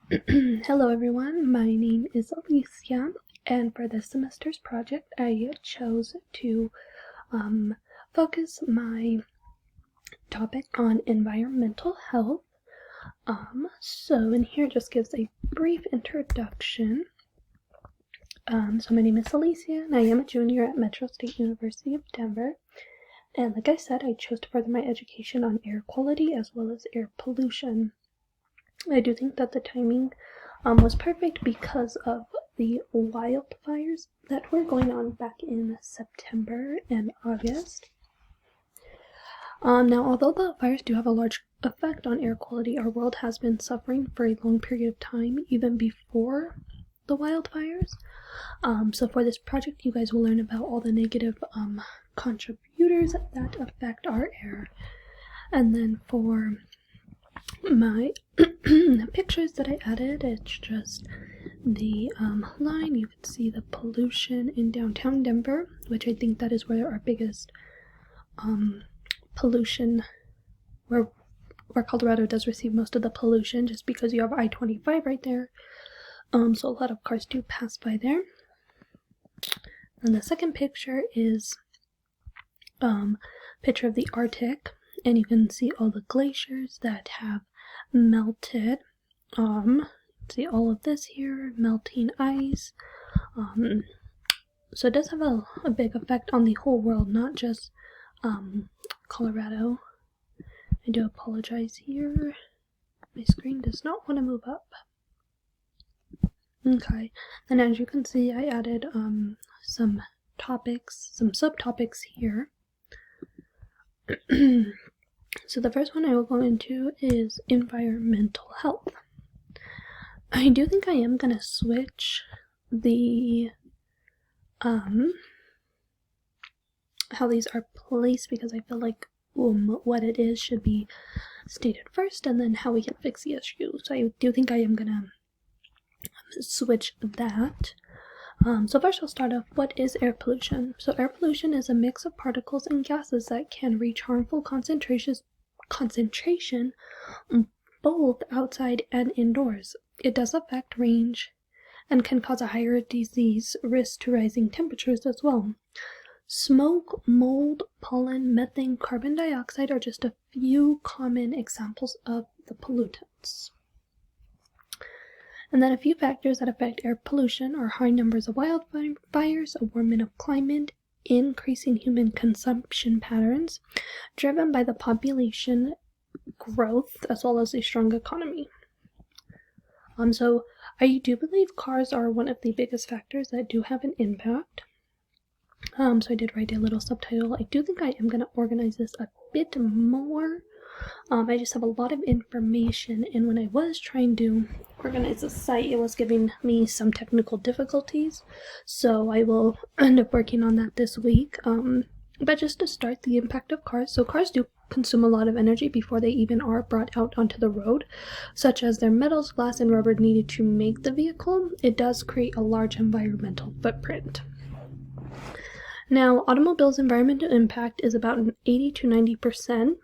Hello everyone, my name is Alicia, and for this semester's project I chose to focus my topic on environmental health. So in here it just gives a brief introduction. So my name is Alicia, and I am a junior at Metro State University of Denver. And like I said, I chose to further my education on air quality as well as air pollution. I do think that the timing was perfect because of the wildfires that were going on back in September and August. Now, although the fires do have a large effect on air quality, our world has been suffering for a long period of time, even before the wildfires. So for this project, you guys will learn about all the negative contributors that affect our air. And then for my pictures that I added, it's just the line. You can see the pollution in downtown Denver, which I think that is where our biggest pollution, where Colorado does receive most of the pollution, just because you have I-25 right there. So a lot of cars do pass by there. And the second picture is picture of the Arctic, and you can see all the glaciers that have melted. See all of this here, melting ice. So it does have a big effect on the whole world, not just Colorado. I do apologize here. My screen does not want to move up. Okay, and as you can see, I added some topics, some subtopics here. So the first one I will go into is environmental health. I do think I am gonna switch the how these are placed, because I feel like what it is should be stated first, and then how we can fix the issue. So I do think I am gonna switch that. So first I'll start off, what is air pollution? So air pollution is a mix of particles and gases that can reach harmful concentration both outside and indoors. It does affect range and can cause a higher disease risk to rising temperatures as well. Smoke, mold, pollen, methane, carbon dioxide are just a few common examples of the pollutants. And then a few factors that affect air pollution are high numbers of wildfires, a warming of climate, increasing human consumption patterns, driven by the population growth, as well as a strong economy. So I do believe cars are one of the biggest factors that do have an impact. So I did write a little subtitle. I do think I am going to organize this a bit more. I just have a lot of information, and when I was trying to organize the site, it was giving me some technical difficulties, so I will end up working on that this week. But just to start, the impact of cars. So cars do consume a lot of energy before they even are brought out onto the road, such as their metals, glass, and rubber needed to make the vehicle. It does create a large environmental footprint. Now, automobiles' environmental impact is about 80 to 90%.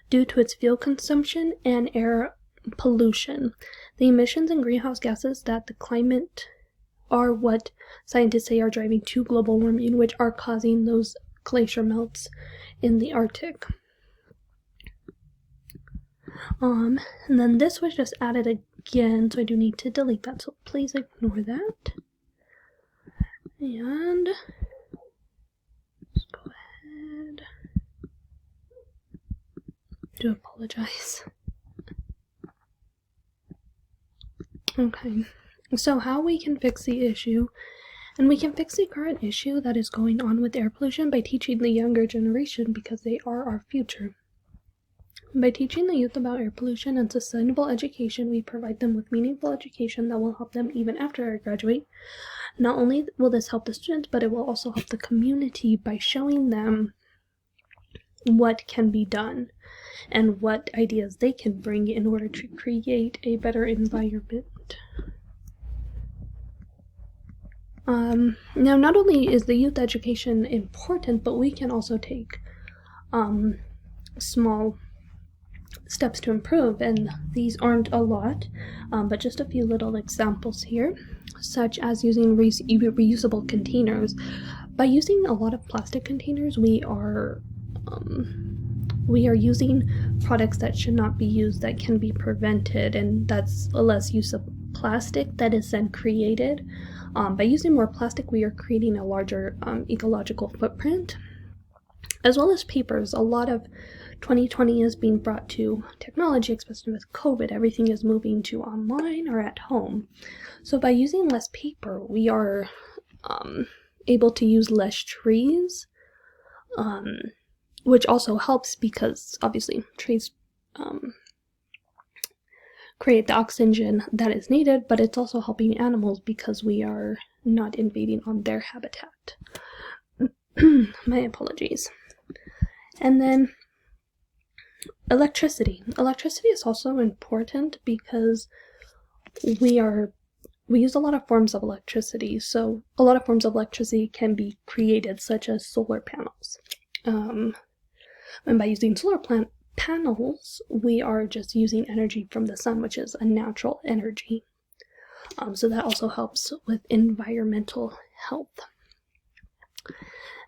Due to its fuel consumption and air pollution. The emissions and greenhouse gases that the climate are what scientists say are driving to global warming, which are causing those glacier melts in the Arctic. And then this was just added again, so I do need to delete that, so please ignore that. And let's go ahead. Do apologize. Okay, so how we can fix the issue, and we can fix the current issue that is going on with air pollution by teaching the younger generation, because they are our future. By teaching the youth about air pollution and sustainable education, we provide them with meaningful education that will help them even after they graduate. Not only will this help the students, but it will also help the community by showing them what can be done and what ideas they can bring in order to create a better environment. Now, not only is the youth education important, but we can also take small steps to improve, and these aren't a lot, but just a few little examples here, such as using reusable containers. By using a lot of plastic containers, we are using products that should not be used, that can be prevented, and that's a less use of plastic that is then created. By using more plastic, we are creating a larger ecological footprint, as well as papers. A lot of 2020 is being brought to technology, especially with COVID. Everything is moving to online or at home. So by using less paper, we are able to use less trees, which also helps because obviously trees create the oxygen that is needed, but it's also helping animals because we are not invading on their habitat. My apologies. And then electricity. Electricity is also important because we use a lot of forms of electricity. So a lot of forms of electricity can be created, such as solar panels. And by using solar panels, we are just using energy from the sun, which is a natural energy. So that also helps with environmental health.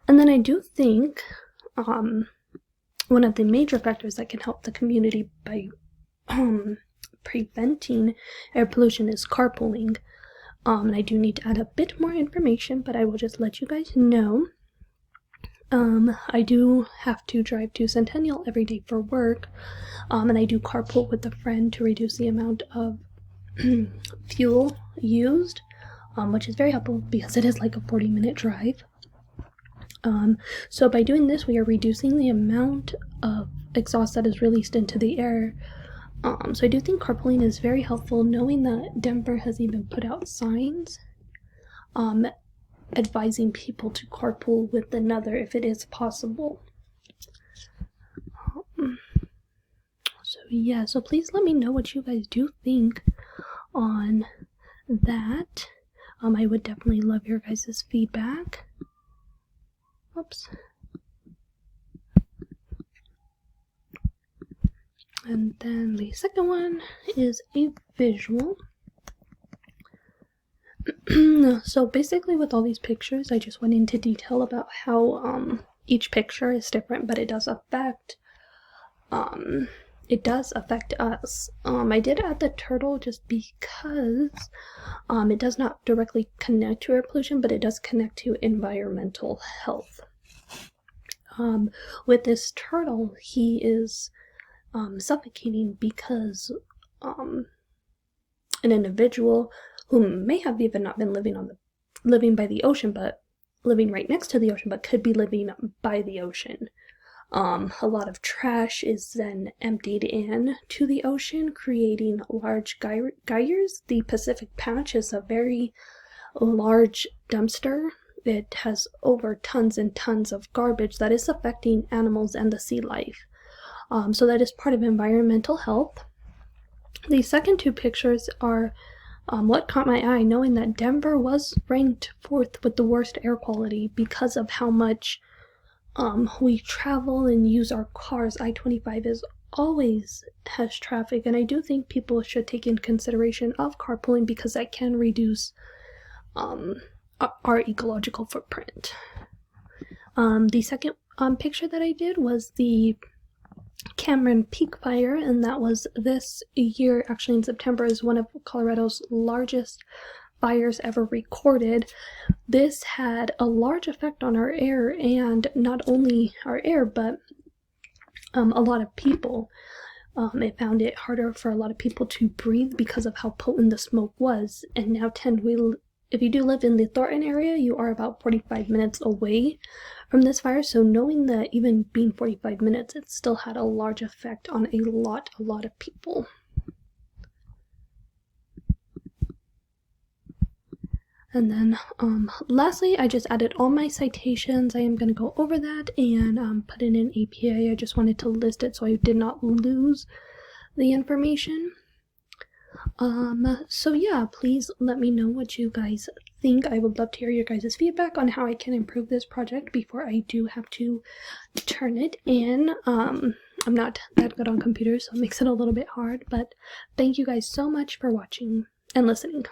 And then I do think one of the major factors that can help the community by preventing air pollution is carpooling. And I do need to add a bit more information, but I will just let you guys know. I do have to drive to Centennial every day for work, and I do carpool with a friend to reduce the amount of fuel used, which is very helpful because it is like a 40-minute drive. So by doing this, we are reducing the amount of exhaust that is released into the air. So I do think carpooling is very helpful, knowing that Denver has even put out signs advising people to carpool with another if it is possible. So please let me know what you guys do think on that. I would definitely love your guys' feedback. Oops. And then the second one is a visual. So basically with all these pictures, I just went into detail about how each picture is different, but it does affect us. I did add the turtle just because it does not directly connect to air pollution, but it does connect to environmental health. With this turtle, he is suffocating because an individual who may have even not been living by the ocean, but living right next to the ocean, but could be living by the ocean. A lot of trash is then emptied in to the ocean, creating large gyres. The Pacific Patch is a very large dumpster. It has over tons and tons of garbage that is affecting animals and the sea life. So that is part of environmental health. The second two pictures are what caught my eye, knowing that Denver was ranked 4th with the worst air quality because of how much we travel and use our cars. I-25 always has traffic, and I do think people should take in consideration of carpooling because that can reduce our ecological footprint. The second picture that I did was the Cameron Peak Fire, and that was this year, actually in September, is one of Colorado's largest fires ever recorded. This had a large effect on our air, and not only our air, but a lot of people. It found it harder for a lot of people to breathe because of how potent the smoke was. And now if you do live in the Thornton area, you are about 45 minutes away from this fire. So knowing that even being 45 minutes, it still had a large effect on a lot of people. And then lastly, I just added all my citations. I am going to go over that and put in an APA. I just wanted to list it so I did not lose the information. So yeah, please let me know what you guys think. I would love to hear your guys' feedback on how I can improve this project before I do have to turn it in. I'm not that good on computers, so it makes it a little bit hard, but thank you guys so much for watching and listening.